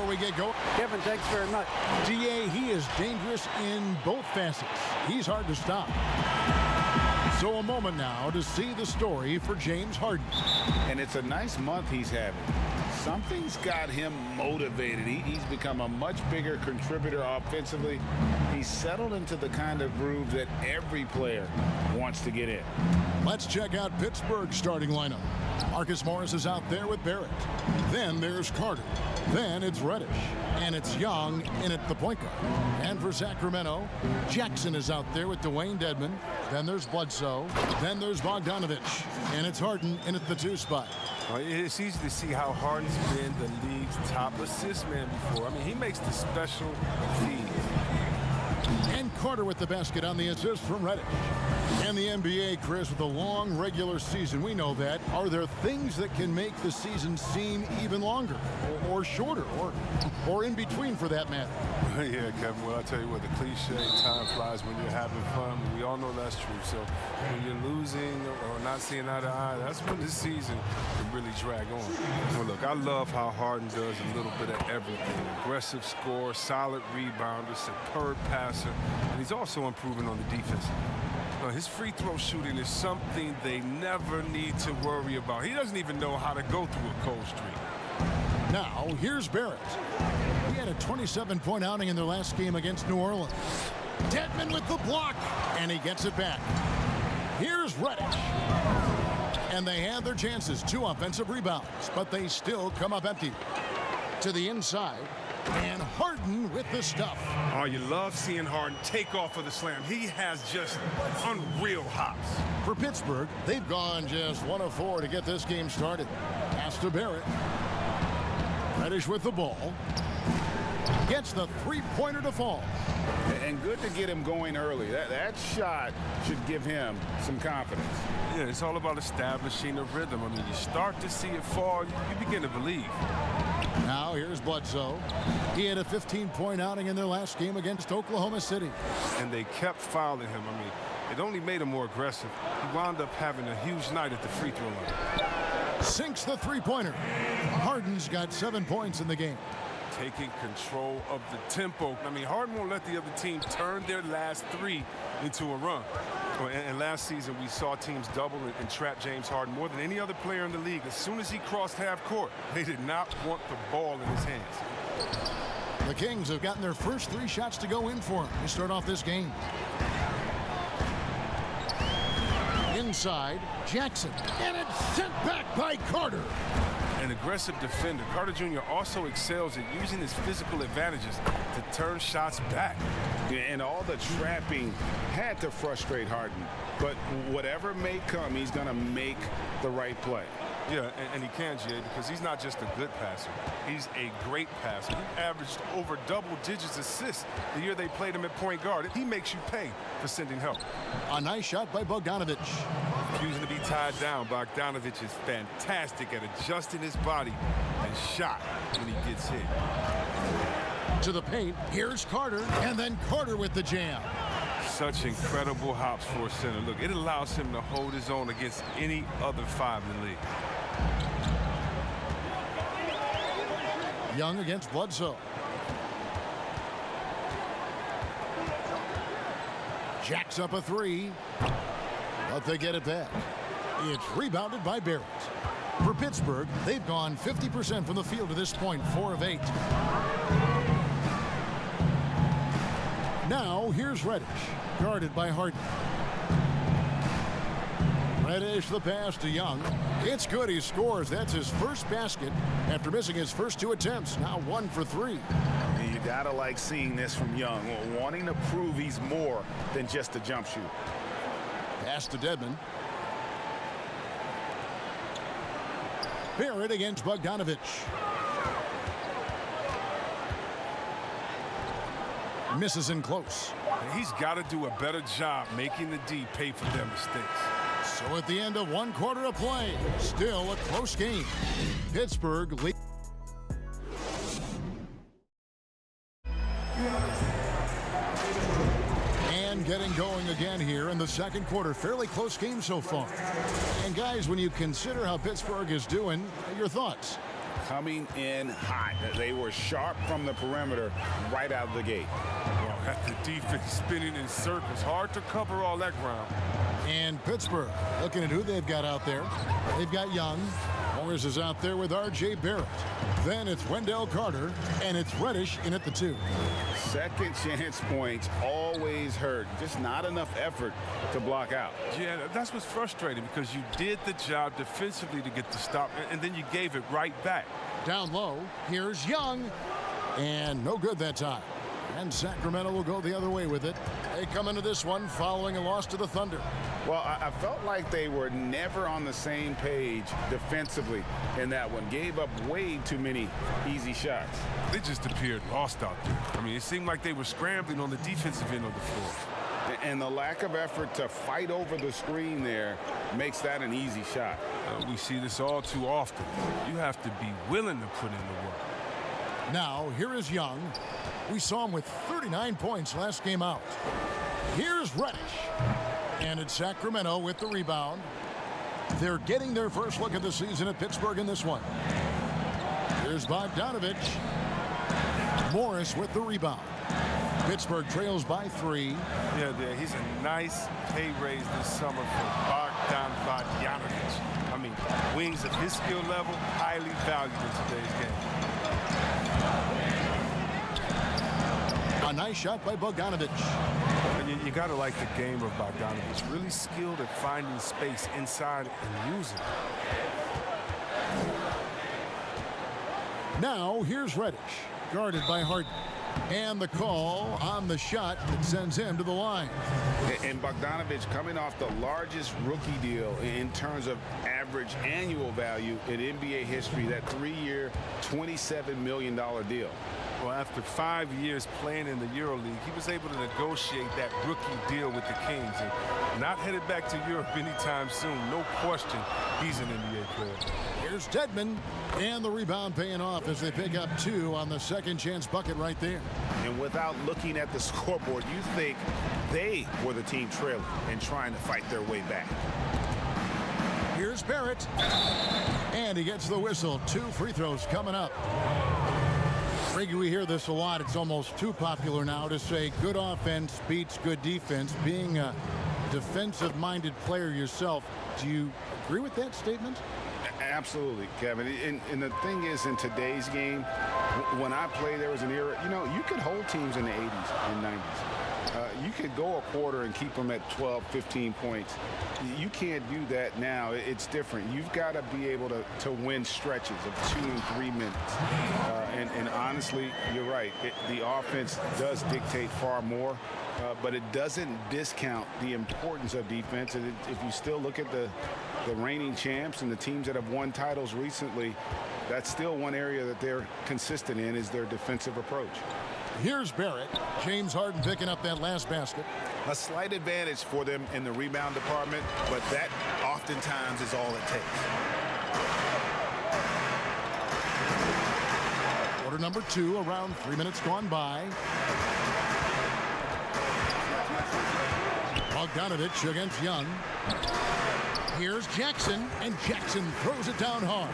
we get going. Kevin, thanks very much. DA, he is dangerous in both facets. He's hard to stop. So a moment now to see the story for James Harden. And it's a nice month he's having. Something's got him motivated. He's become a much bigger contributor offensively. He's settled into the kind of groove that every player wants to get in. Let's check out Pittsburgh's starting lineup. Marcus Morris is out there with Barrett. Then there's Carter. Then it's Reddish. And it's Young in at the point guard. And for Sacramento, Jackson is out there with Dwayne Dedmon. Then there's Bledsoe. Then there's Bogdanovich. And it's Harden in at the 2 spot. Well, it's easy to see how Harden's been the league's top assist man before. I mean, he makes the special feeds. And Carter with the basket on the assist from Reddish. And the NBA, Chris, with a long regular season, we know that. Are there things that can make the season seem even longer or shorter or in between for that matter? Yeah, Kevin, well, I tell you what, the cliche, time flies when you're having fun. We all know that's true. So when you're losing or not seeing eye to eye, that's when this season can really drag on. Well, look, I love how Harden does a little bit of everything. Aggressive scorer, solid rebounder, superb passer, and he's also improving on the defensive end. His free throw shooting is something they never need to worry about. He doesn't even know how to go through a cold streak. Now, here's Barrett. He had a 27-point outing in their last game against New Orleans. Dedmon with the block, and he gets it back. Here's Reddish. And they had their chances, 2 offensive rebounds, but they still come up empty. To the inside, and Harden with the stuff. Oh, you love seeing Harden take off of the slam. He has just unreal hops. For Pittsburgh, they've gone just 1 of 4 to get this game started. Pass to Barrett. Reddish with the ball. Gets the 3-pointer to fall. And good to get him going early. That shot should give him some confidence. Yeah, it's all about establishing a rhythm. I mean, you start to see it fall, you begin to believe. Now here's Bledsoe. He had a 15-point outing in their last game against Oklahoma City. And they kept fouling him. I mean, it only made him more aggressive. He wound up having a huge night at the free throw line. Sinks the 3-pointer. Harden's got 7 points in the game. Taking control of the tempo. I mean, Harden won't let the other team turn their last 3 into a run. And last season, we saw teams double and trap James Harden more than any other player in the league. As soon as he crossed half court, they did not want the ball in his hands. The Kings have gotten their first 3 shots to go in for him to start off this game. Inside, Jackson. And it's sent back by Carter. An aggressive defender. Carter Jr. also excels at using his physical advantages to turn shots back. And all the trapping had to frustrate Harden. But whatever may come, he's going to make the right play. Yeah, and he can, Jay, because he's not just a good passer. He's a great passer. He averaged over double-digits assists the year they played him at point guard. He makes you pay for sending help. A nice shot by Bogdanovich. Refusing to be tied down, Bogdanovich is fantastic at adjusting his body and shot when he gets hit. To the paint, here's Carter, and then Carter with the jam. Such incredible hops for a center. Look, it allows him to hold his own against any other 5 in the league. Young against Bledsoe. Jacks up a 3, but they get it back. It's rebounded by Barrett. For Pittsburgh, they've gone 50% from the field to this point, 4 of 8. Now, here's Reddish, guarded by Harden. Reddish the pass to Young. It's good, he scores. That's his first basket after missing his first 2 attempts. Now 1 for 3. You gotta like seeing this from Young, wanting to prove he's more than just a jump shooter. Pass to Dedmon. Barrett against Bogdanovich. Misses in close. He's got to do a better job making the D pay for their mistakes. So at the end of 1 quarter of play, still a close game. Pittsburgh leads. And getting going again here in the second quarter. Fairly close game so far. And guys, when you consider how Pittsburgh is doing, your thoughts? coming in hot. They were sharp from the perimeter right out of the gate. Well, got the defense spinning in circles. Hard to cover all that ground. And Pittsburgh, looking at who they've got out there. They've got Young. Morris is out there with R.J. Barrett. Then it's Wendell Carter, and it's Reddish in at the 2. Second chance points always hurt. Just not enough effort to block out. Yeah, that's what's frustrating because you did the job defensively to get the stop, and then you gave it right back. Down low, here's Young, and no good that time. And Sacramento will go the other way with it. They come into this one following a loss to the Thunder. Well, I felt like they were never on the same page defensively in that one. Gave up way too many easy shots. They just appeared lost out there. I mean, it seemed like they were scrambling on the defensive end of the floor. And the lack of effort to fight over the screen there makes that an easy shot. We see this all too often. You have to be willing to put in the work. Now, here is Young. We saw him with 39 points last game out. Here's Reddish. And it's Sacramento with the rebound. They're getting their first look at the season at Pittsburgh in this one. Here's Bogdanovich. Morris with the rebound. Pittsburgh trails by 3. Yeah, he's a nice pay raise this summer for Bogdanovich. I mean, wings of his skill level, highly valued in today's game. A nice shot by Bogdanovich. And you got to like the game of Bogdanovich. Really skilled at finding space inside and using it. Now, here's Reddish, guarded by Harden. And the call on the shot that sends him to the line. And Bogdanovich coming off the largest rookie deal in terms of average annual value in NBA history, that 3-year, $27 million deal. Well, after 5 years playing in the EuroLeague, he was able to negotiate that rookie deal with the Kings. And not headed back to Europe anytime soon. No question, he's an NBA player. Here's Dedmon, and the rebound paying off as they pick up 2 on the second chance bucket right there. And without looking at the scoreboard, you think they were the team trailing and trying to fight their way back. Here's Barrett, and he gets the whistle. 2 free throws coming up. Greg, we hear this a lot. It's almost too popular now to say good offense beats good defense. Being a defensive-minded player yourself, do you agree with that statement? Absolutely, Kevin. And the thing is, in today's game, when I played, there was an era, you could hold teams in the 80s and 90s. You could go a quarter and keep them at 12, 15 points. You can't do that now. It's different. You've got to be able to win stretches of 2 and 3 minutes. And honestly, you're right. The offense does dictate far more, but it doesn't discount the importance of defense. And if you still look at the reigning champs and the teams that have won titles recently, that's still one area that they're consistent in, is their defensive approach. Here's Barrett. James Harden picking up that last basket. A slight advantage for them in the rebound department, but that oftentimes is all it takes. Quarter number 2, around 3 minutes gone by. Bogdanovich against Young. Here's Jackson, and Jackson throws it down hard.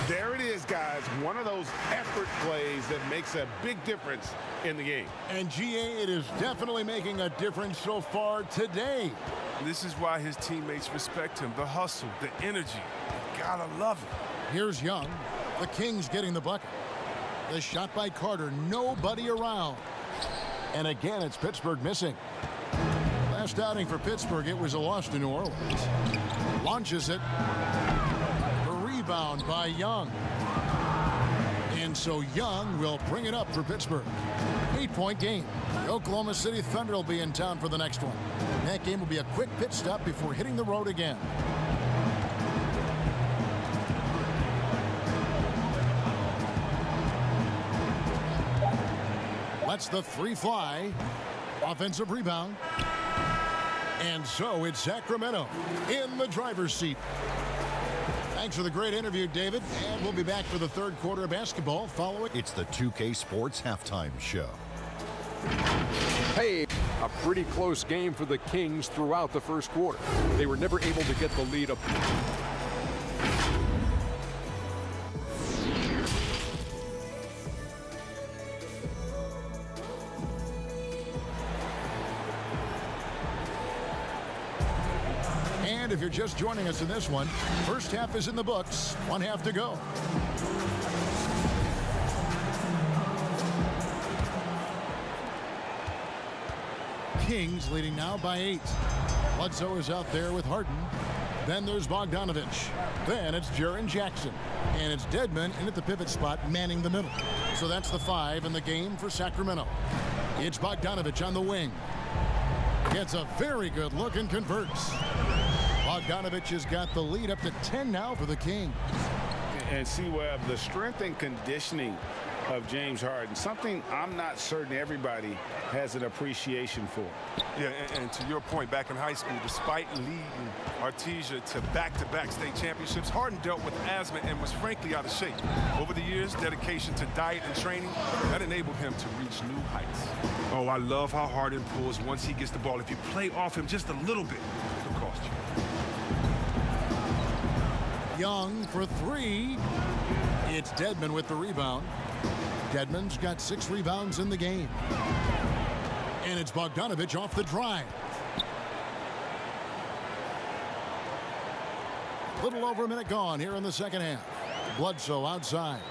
There it is, guys. One of those effort plays that makes a big difference in the game. And GA, it is definitely making a difference so far today. This is why his teammates respect him. The hustle, the energy. You gotta love it. Here's Young. The Kings getting the bucket. The shot by Carter. Nobody around. And again, it's Pittsburgh missing. Last outing for Pittsburgh, it was a loss to New Orleans. Launches it. A rebound by Young. And so Young will bring it up for Pittsburgh. 8-point game. The Oklahoma City Thunder will be in town for the next one. That game will be a quick pit stop before hitting the road again. Lets the 3 fly. Offensive rebound. And so it's Sacramento in the driver's seat. Thanks for the great interview, David. And we'll be back for the third quarter of basketball following. It's the 2K Sports Halftime Show. Hey, a pretty close game for the Kings throughout the first quarter. They were never able to get the lead up. And if you're just joining us in this one, first half is in the books, one half to go. Kings leading now by 8. Bledsoe is out there with Harden. Then there's Bogdanovich. Then it's Jaren Jackson. And it's Dedmon in at the pivot spot, manning the middle. So that's the 5 in the game for Sacramento. It's Bogdanovich on the wing. Gets a very good look and converts. Bogdanovich has got the lead up to 10 now for the Kings. And see, Webb, the strength and conditioning of James Harden, something I'm not certain everybody has an appreciation for. Yeah, and to your point, back in high school, despite leading Artesia to back-to-back state championships, Harden dealt with asthma and was frankly out of shape. Over the years, dedication to diet and training, that enabled him to reach new heights. Oh, I love how Harden pulls once he gets the ball. If you play off him just a little bit, it'll cost you. Young for 3. It's Dedmon with the rebound. Dedmon's got 6 rebounds in the game. And it's Bogdanovich off the drive. A little over a minute gone here in the second half. Bledsoe outside.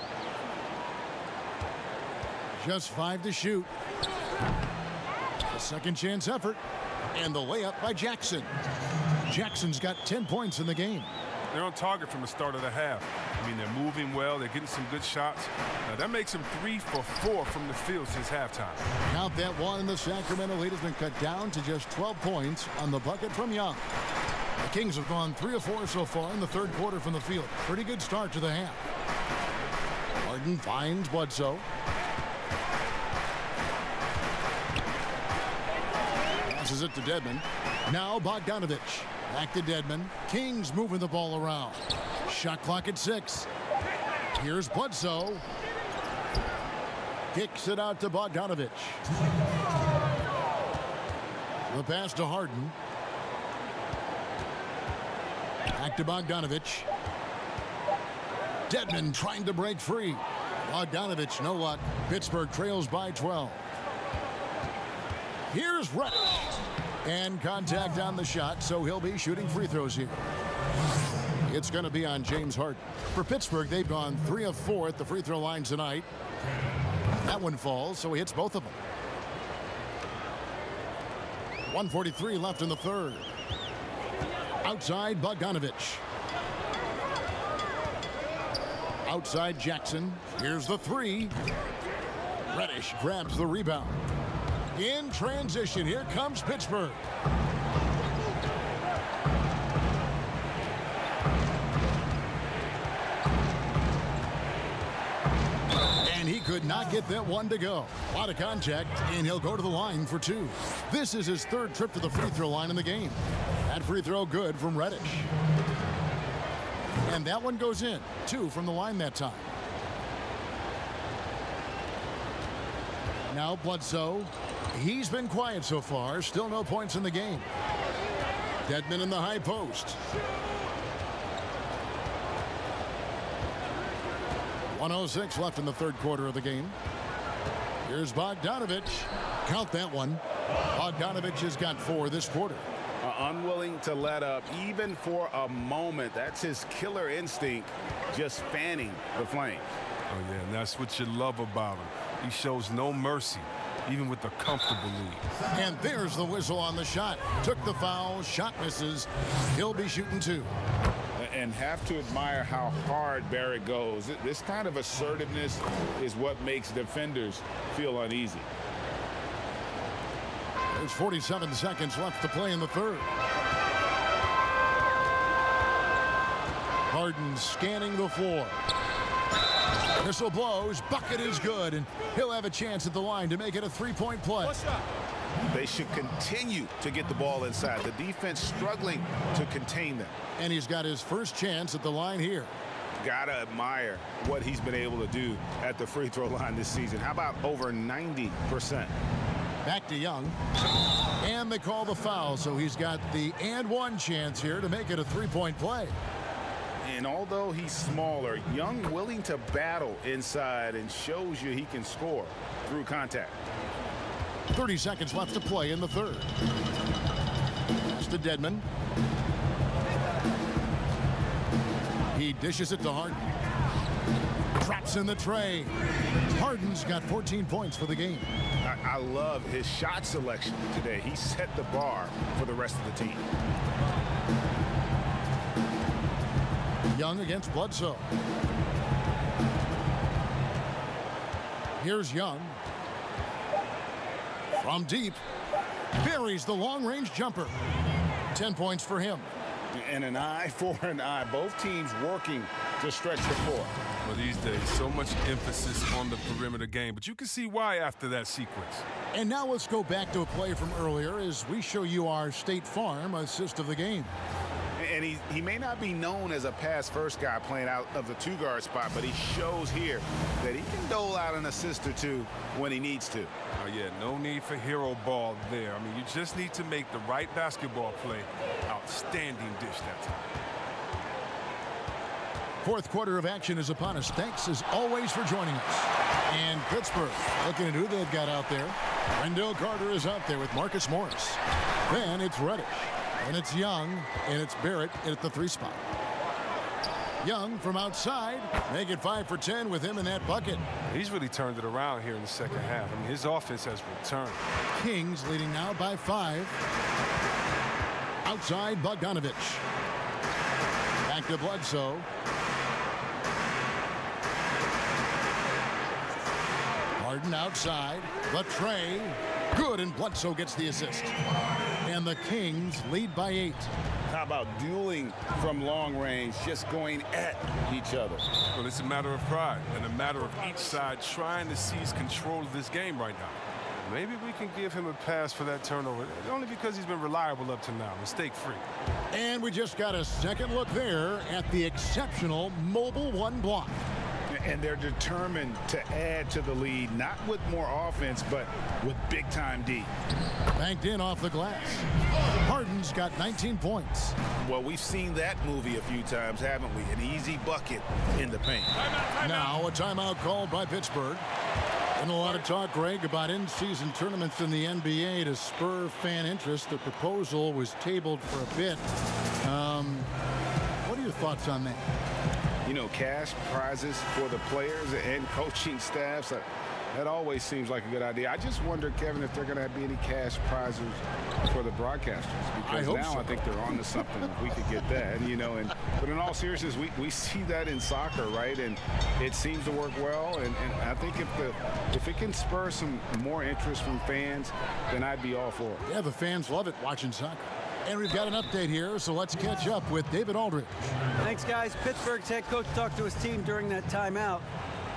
Just 5 to shoot. A second chance effort. And the layup by Jackson. Jackson's got 10 points in the game. They're on target from the start of the half. I mean, they're moving well. They're getting some good shots. Now, that makes them 3 for 4 from the field since halftime. Count that one, and the Sacramento lead has been cut down to just 12 points on the bucket from Young. The Kings have gone 3 of 4 so far in the third quarter from the field. Pretty good start to the half. Harden finds Bledsoe. Passes it to Dedmon. Now Bogdanovich. Back to Dedmon. Kings moving the ball around. Shot clock at 6. Here's Bledsoe. Kicks it out to Bogdanovich. The pass to Harden. Back to Bogdanovich. Dedmon trying to break free. Bogdanovich, no luck. Pittsburgh trails by 12. Here's Reddish. And contact on the shot, so he'll be shooting free throws here. It's going to be on James Harden. For Pittsburgh, they've gone 3 of 4 at the free throw line tonight. That one falls, so he hits both of them. 1:43 left in the third. Outside Bogdanovich. Outside Jackson. Here's the 3. Reddish grabs the rebound. In transition, here comes Pittsburgh. And he could not get that one to go. A lot of contact, and he'll go to the line for 2. This is his 3rd trip to the free throw line in the game. That free throw good from Reddish. And that one goes in. 2 from the line that time. Now Bledsoe. He's been quiet so far. Still no points in the game. Dedmon in the high post. 1:06 left in the third quarter of the game. Here's Bogdanovich. Count that one. Bogdanovich has got 4 this quarter. Unwilling to let up even for a moment. That's his killer instinct, just fanning the flame. Oh, yeah, and that's what you love about him. He shows no mercy, even with a comfortable lead. And there's the whistle on the shot. Took the foul, shot misses. He'll be shooting 2. And have to admire how hard Barrett goes. This kind of assertiveness is what makes defenders feel uneasy. There's 47 seconds left to play in the third. Harden scanning the floor. Whistle blows, bucket is good, and he'll have a chance at the line to make it a 3-point play. They should continue to get the ball inside. The defense struggling to contain them. And he's got his first chance at the line here. Gotta admire what he's been able to do at the free throw line this season. How about over 90%? Back to Young. And they call the foul, so he's got the and 1 chance here to make it a 3-point play. And although he's smaller, Young willing to battle inside and shows you he can score through contact. 30 seconds left to play in the third. Pass to Dedmon. He dishes it to Harden. Drops in the tray. Harden's got 14 points for the game. I love his shot selection today. He set the bar for the rest of the team. Young against Bledsoe. Here's Young. From deep. Buries the long-range jumper. 10 points for him. And an eye for an eye. Both teams working to stretch the floor. Well, these days, so much emphasis on the perimeter game, but you can see why after that sequence. And now let's go back to a play from earlier as we show you our State Farm assist of the game. And he may not be known as a pass-first guy playing out of the two-guard spot, but he shows here that he can dole out an assist or two when he needs to. Oh, yeah, no need for hero ball there. I mean, you just need to make the right basketball play. Outstanding dish that time. Fourth quarter of action is upon us. Thanks, as always, for joining us. And Pittsburgh, looking at who they've got out there. Wendell Carter is out there with Marcus Morris. Then it's Reddish. And it's Young, and it's Barrett at the 3 spot. Young from outside, make it 5 for 10 with him in that bucket. He's really turned it around here in the second half. I mean, his offense has returned. Kings leading now by 5. Outside, Bogdanovich. Back to Bledsoe. Harden outside. The tray. Good, and Bledsoe gets the assist. And the Kings lead by 8. How about dueling from long range, just going at each other? Well, it's a matter of pride and a matter of each side trying to seize control of this game right now. Maybe we can give him a pass for that turnover, only because he's been reliable up to now, mistake-free. And we just got a second look there at the exceptional mobile 1 block. And they're determined to add to the lead, not with more offense, but with big-time D. Banked in off the glass. Harden's got 19 points. Well, we've seen that movie a few times, haven't we? An easy bucket in the paint. Now a timeout called by Pittsburgh. And a lot of talk, Greg, about in-season tournaments in the NBA to spur fan interest. The proposal was tabled for a bit. What are your thoughts on that? You know, cash prizes for the players and coaching staffs, that always seems like a good idea. I just wonder, Kevin, if they're going to be any cash prizes for the broadcasters. Because I think they're on to something if we could get that. You know, but in all seriousness, we see that in soccer, right? And it seems to work well. And I think if it can spur some more interest from fans, then I'd be all for it. Yeah, the fans love it watching soccer. And we've got an update here, so let's catch up with David Aldridge. Thanks, guys. Pittsburgh's head coach talked to his team during that timeout.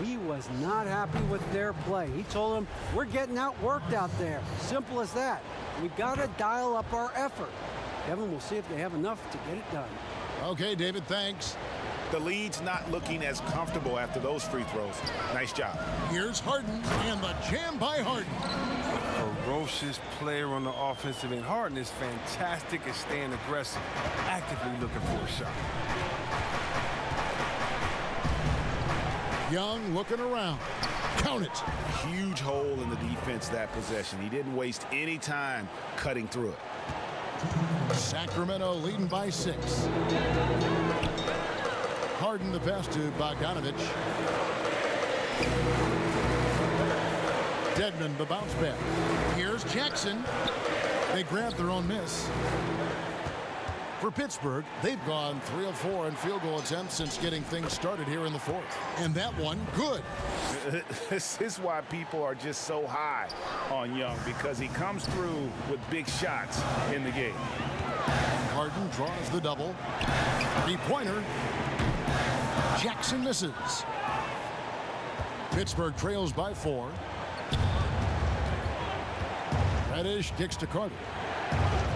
He was not happy with their play. He told them, we're getting outworked out there. Simple as that. We've got to dial up our effort. Kevin, we'll see if they have enough to get it done. Okay, David, thanks. The lead's not looking as comfortable after those free throws. Nice job. Here's Harden, and the jam by Harden. Ferocious player on the offensive end. Harden is fantastic at staying aggressive, actively looking for a shot. Young looking around. Count it. Huge hole in the defense that possession. He didn't waste any time cutting through it. Sacramento leading by 6. Harden the pass to Bogdanovich. Dedmon the bounce back. Here's Jackson. They grab their own miss. For Pittsburgh, they've gone 3 of 4 in field goal attempts since getting things started here in the 4th. And that one, good. This is why people are just so high on Young, because he comes through with big shots in the game. Harden draws the double. 3-pointer. Jackson misses. Pittsburgh trails by 4. Reddish kicks to Carter.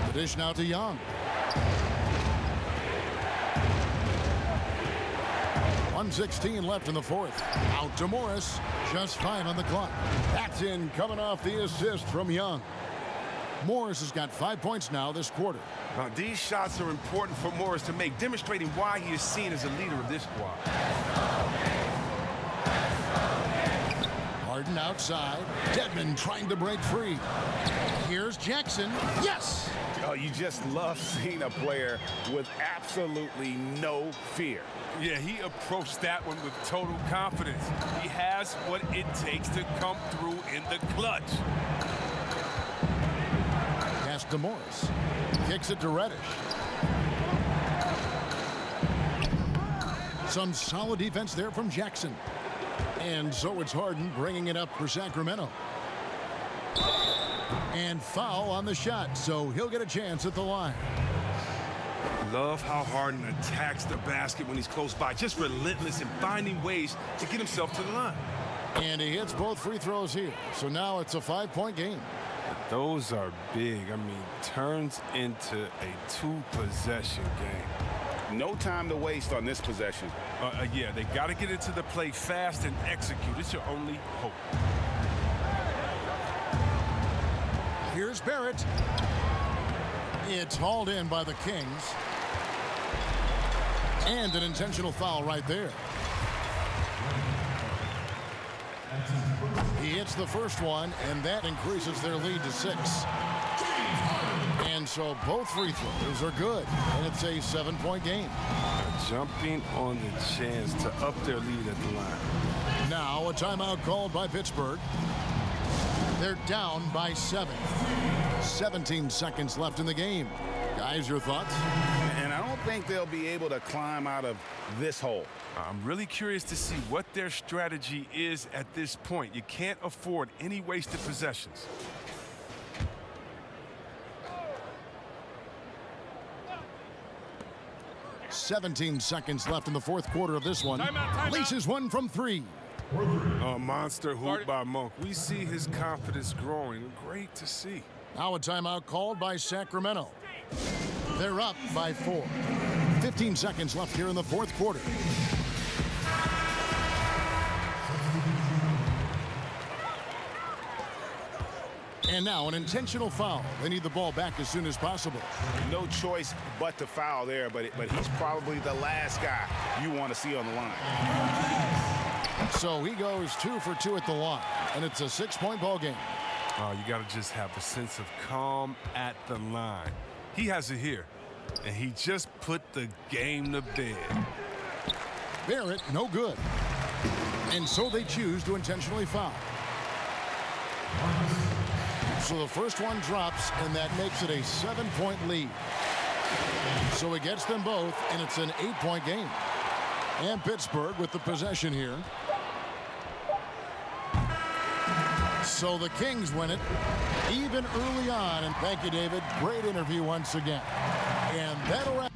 The dish now to Young. 1:16 left in the 4th. Out to Morris. Just 5 on the clock. That's in, coming off the assist from Young. Morris has got 5 points now this quarter. Now, these shots are important for Morris to make, demonstrating why he is seen as a leader of this squad. Harden outside. Dedmon trying to break free. Here's Jackson. Yes! Oh, you just love seeing a player with absolutely no fear. Yeah, he approached that one with total confidence. He has what it takes to come through in the clutch. Pass to Morris. Kicks it to Reddish. Some solid defense there from Jackson. And so it's Harden bringing it up for Sacramento. And foul on the shot, so he'll get a chance at the line. Love how Harden attacks the basket when he's close by. Just relentless in finding ways to get himself to the line. And he hits both free throws here. So now it's a 5-point game. Those are big. I mean, turns into a two-possession game. No time to waste on this possession. Yeah, they got to get into the play fast and execute. It's your only hope. Here's Barrett. It's hauled in by the Kings. And an intentional foul right there. He hits the first one, and that increases their lead to 6. And so both free throws are good, and it's a 7-point game. Jumping on the chance to up their lead at the line. Now a timeout called by Pittsburgh. They're down by 7. 17 seconds left in the game. Guys, your thoughts? And I don't think they'll be able to climb out of this hole. I'm really curious to see what their strategy is at this point. You can't afford any wasted possessions. – 17 seconds left in the fourth quarter of this one. Timeout. Laces one from 3. A monster hoop by Monk. We see his confidence growing. Great to see. Now a timeout called by Sacramento. They're up by 4. 15 seconds left here in the fourth quarter. And now an intentional foul. They need the ball back as soon as possible. No choice but to foul there, but he's probably the last guy you want to see on the line. So he goes 2 for 2 at the line, and it's a 6-point ball game. You got to just have a sense of calm at the line. He has it here, and he just put the game to bed. Barrett, no good. And so they choose to intentionally foul. So the first one drops, and that makes it a 7-point lead. So it gets them both, and it's an 8-point game. And Pittsburgh with the possession here. So the Kings win it, even early on. And thank you, David. Great interview once again. And that'll wrap